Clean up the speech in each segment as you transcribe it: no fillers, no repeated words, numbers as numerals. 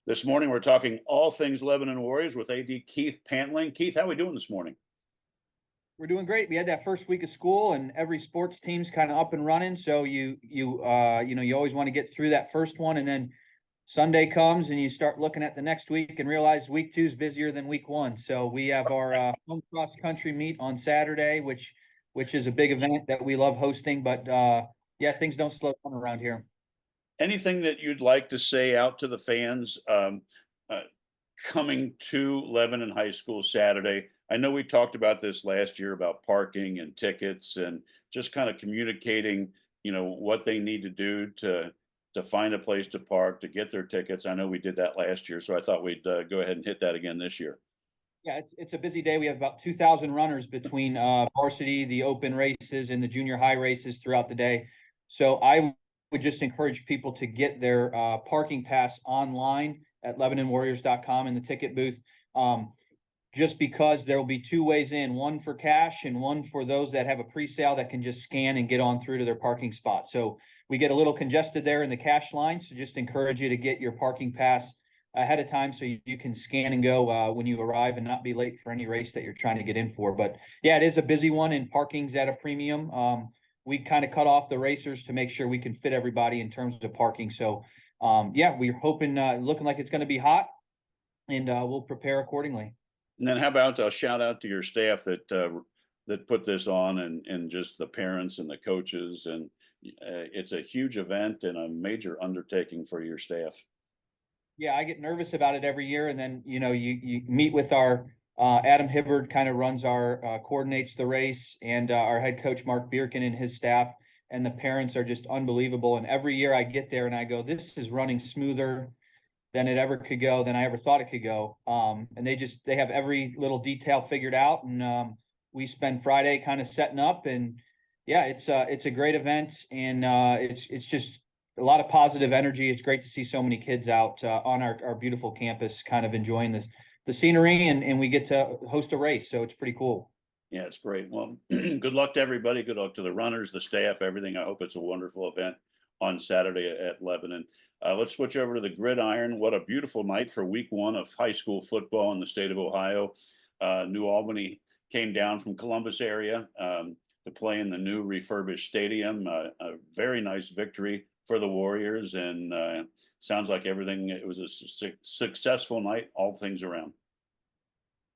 This morning, we're talking all things Lebanon Warriors with AD Keith Pantling. Keith, how are we doing this morning? We're doing great. We had that first week of school, and every sports team's kind of up and running. So you always want to get through that first one, and then Sunday comes, and you start looking at the next week and realize week two is busier than week one. So we have our home cross country meet on Saturday, which is a big event that we love hosting. But yeah, things don't slow down around here. Anything that you'd like to say out to the fans uh, coming to Lebanon High School Saturday? I know we talked about this last year about parking and tickets and just kind of communicating, what they need to do to find a place to park, to get their tickets. I know we did that last year, so I thought we'd go ahead and hit that again this year. Yeah, it's a busy day. We have about 2,000 runners between varsity, the open races, and the junior high races throughout the day. So I would just encourage people to get their parking pass online at LebanonWarriors.com in the ticket booth. Just because there will be two ways in, one for cash and one for those that have a pre-sale that can just scan and get on through to their parking spot. So we get a little congested there in the cash line. So just encourage you to get your parking pass ahead of time so you can scan and go when you arrive and not be late for any race that you're trying to get in for. But yeah, it is a busy one, and parking's at a premium. We kind of cut off the racers to make sure we can fit everybody in terms of parking. So yeah, we're hoping, looking like it's going to be hot, and we'll prepare accordingly. And then how about a shout out to your staff that put this on, and just the parents and the coaches, and it's a huge event and a major undertaking for your staff. Yeah, I get nervous about it every year, and then you meet with our Adam Hibbard, kind of runs our coordinates the race, and our head coach Mark Bierkin and his staff, and the parents are just unbelievable. And every year I get there and I go, this is running smoother than it ever could go, than I ever thought it could go. And they have every little detail figured out, and we spend Friday kind of setting up, and yeah, it's a great event, and it's just a lot of positive energy. It's great to see so many kids out on our beautiful campus, kind of enjoying the scenery, and we get to host a race, so it's pretty cool. Yeah, it's great. Well, good luck to everybody. Good luck to the runners, the staff, everything. I hope it's a wonderful event on Saturday at Lebanon. Let's switch over to the gridiron. What a beautiful night for week one of high school football in the state of Ohio. New Albany came down from Columbus area to play in the new refurbished stadium. A very nice victory for the Warriors, and sounds like it was a successful night, all things around.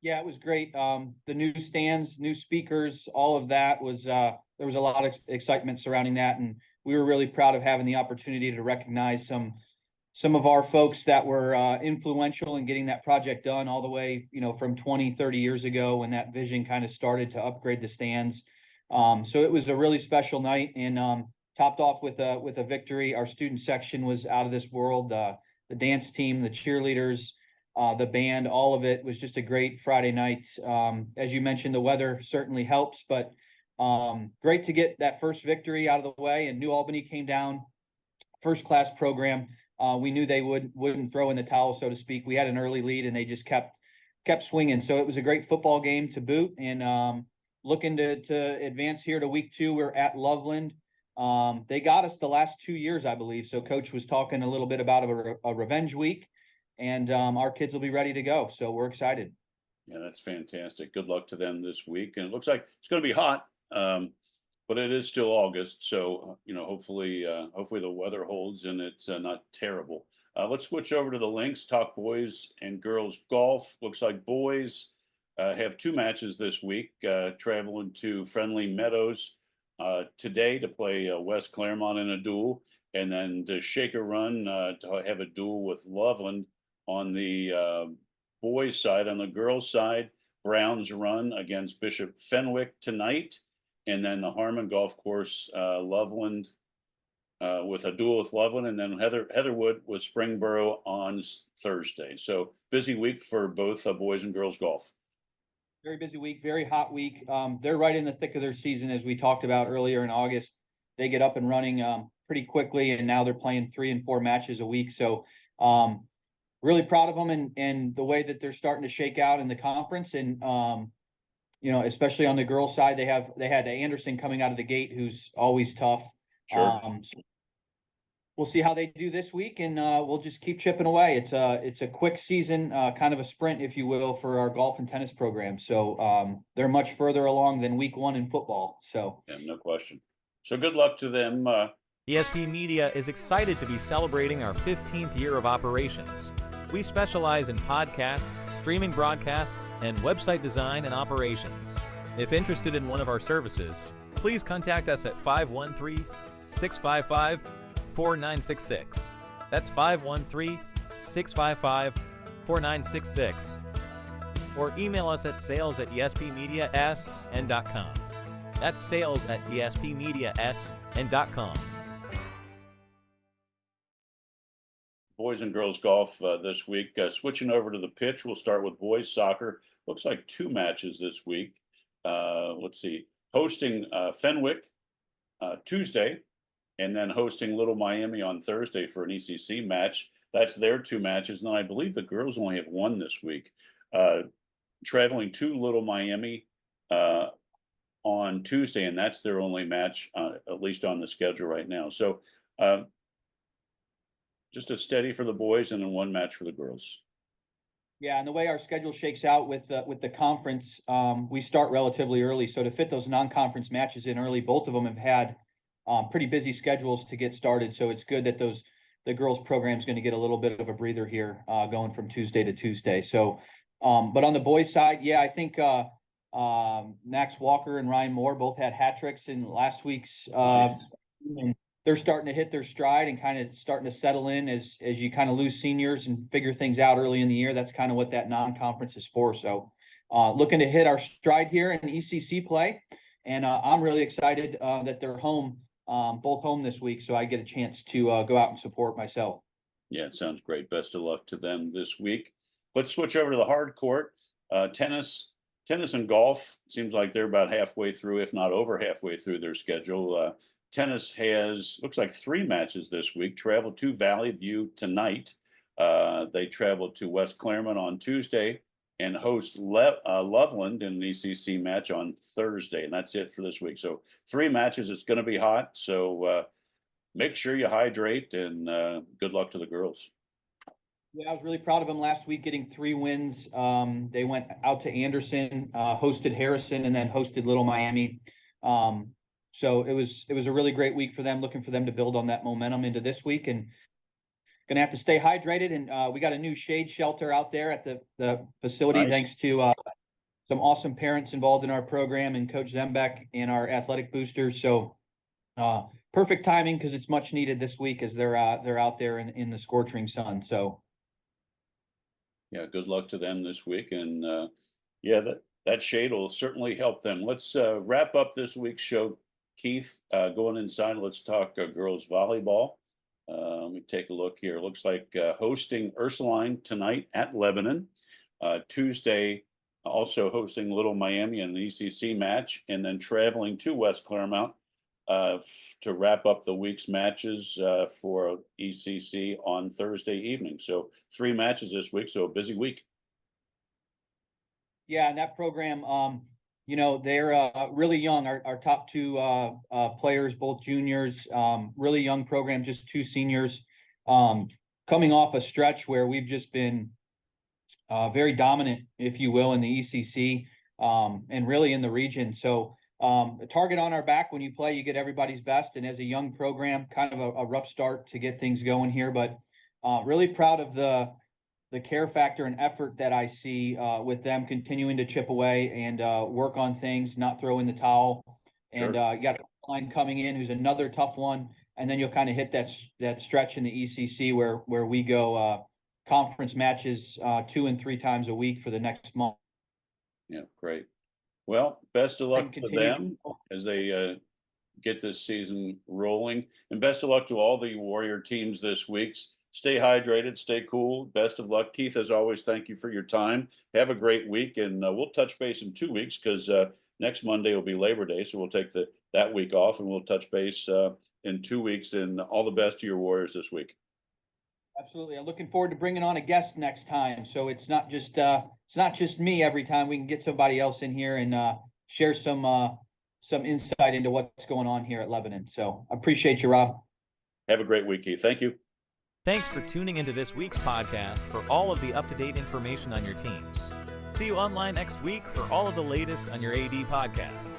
Yeah, it was great. The new stands, new speakers, all of that was there was a lot of excitement surrounding that, and we were really proud of having the opportunity to recognize some of our folks that were influential in getting that project done all the way, from 20, 30 years ago when that vision kind of started to upgrade the stands. So it was a really special night, and topped off with a victory. Our student section was out of this world. The dance team, the cheerleaders, the band, all of it was just a great Friday night. As you mentioned, the weather certainly helps, but great to get that first victory out of the way. And New Albany came down, first class program. We knew they wouldn't throw in the towel, so to speak. We had an early lead, and they just kept swinging. So it was a great football game to boot. And looking to advance here to week two, we're at Loveland. They got us the last 2 years, I believe. So Coach was talking a little bit about a revenge week, and our kids will be ready to go. So we're excited. Yeah, that's fantastic. Good luck to them this week. And it looks like it's going to be hot, but it is still August. So, hopefully the weather holds and it's not terrible. Let's switch over to the links, talk boys and girls golf. Looks like boys have two matches this week, traveling to Friendly Meadows today to play West Claremont in a duel, and then to shake a run to have a duel with Loveland on the boys' side. On the girls' side, Browns run against Bishop Fenwick tonight, and then the Harmon Golf Course, Loveland with a duel with Loveland, and then Heatherwood with Springboro on Thursday. So busy week for both boys and girls golf. Very busy week, very hot week. They're right in the thick of their season, as we talked about earlier in August. They get up and running pretty quickly, and now they're playing 3 and 4 matches a week. So really proud of them, and the way that they're starting to shake out in the conference. And especially on the girls' side, they had Anderson coming out of the gate, who's always tough. Sure. we'll see how they do this week, and we'll just keep chipping away. It's a quick season, kind of a sprint, if you will, for our golf and tennis program. So they're much further along than week one in football. So Yeah, no question. So good luck to them. ESP Media is excited to be celebrating our 15th year of operations. We specialize in podcasts, streaming broadcasts, and website design and operations. If interested in one of our services, please contact us at 513-655-4966. That's 513-655-4966. Or email us at sales@espmediasn.com. That's sales@espmediasn.com. Boys and girls golf this week. Switching over to the pitch, we'll start with boys soccer. Looks like 2 matches this week. Let's see. Hosting Fenwick Tuesday, and then hosting Little Miami on Thursday for an ECC match. That's their 2 matches. And then I believe the girls only have 1 this week. Traveling to Little Miami on Tuesday, and that's their only match, at least on the schedule right now. So just a steady for the boys and then 1 match for the girls. yeah, and the way our schedule shakes out with the conference, we start relatively early. So to fit those non-conference matches in early, both of them have had pretty busy schedules to get started. So it's good that the girls program is going to get a little bit of a breather here, going from Tuesday to Tuesday. So, but on the boys side, yeah, I think Max Walker and Ryan Moore both had hat tricks in last week's. Nice. And they're starting to hit their stride and kind of starting to settle in as you kind of lose seniors and figure things out early in the year. That's kind of what that non-conference is for. So looking to hit our stride here in ECC play. And I'm really excited that they're home, both home this week. So I get a chance to go out and support myself. Yeah, it sounds great. Best of luck to them this week. Let's switch over to the hard court. Tennis and golf seems like they're about halfway through, if not over halfway through their schedule. Tennis has, looks like 3 matches this week. Travel to Valley View tonight. They travel to West Claremont on Tuesday and host Loveland in an ECC match on Thursday. And that's it for this week. So 3 matches. It's going to be hot. So make sure you hydrate, and good luck to the girls. Yeah, I was really proud of them last week, getting 3 wins. They went out to Anderson, hosted Harrison, and then hosted Little Miami. So it was a really great week for them. Looking for them to build on that momentum into this week, and gonna have to stay hydrated. And we got a new shade shelter out there at the facility, Nice. thanks to some awesome parents involved in our program and Coach Zembeck and our athletic boosters. So perfect timing, because it's much needed this week as they're out there in the scorching sun. So Yeah, good luck to them this week. And yeah, that shade will certainly help them. Let's wrap up this week's show. Keith, going inside, let's talk girls volleyball. Let me take a look here. Looks like hosting Ursuline tonight at Lebanon. Tuesday, also hosting Little Miami in an ECC match, and then traveling to West Claremont to wrap up the week's matches for ECC on Thursday evening. So 3 matches this week, so a busy week. yeah, and that program, they're really young. Our top 2 players, both juniors, really young program, just 2 seniors, coming off a stretch where we've just been very dominant, if you will, in the ECC, and really in the region. So a target on our back when you play, you get everybody's best. And as a young program, kind of a rough start to get things going here, but really proud of the care factor and effort that I see with them continuing to chip away and work on things, not throw in the towel. And Sure. you got a line coming in who's another tough one. And then you'll kind of hit that stretch in the ECC where we go conference matches 2 and 3 times a week for the next month. Yeah, great. Well, best of luck And to continue. them as they get this season rolling, and best of luck to all the Warrior teams this week. Stay hydrated, stay cool. Best of luck. Keith, as always, thank you for your time. Have a great week, and we'll touch base in 2 weeks, because next Monday will be Labor Day, so we'll take that week off, and we'll touch base in 2 weeks. And all the best to your Warriors this week. Absolutely. I'm looking forward to bringing on a guest next time. So it's not just me every time. We can get somebody else in here and share some insight into what's going on here at Lebanon. So I appreciate you, Rob. Have a great week, Keith. Thank you. Thanks for tuning into this week's podcast for all of the up-to-date information on your teams. See you online next week for all of the latest on your AD podcast.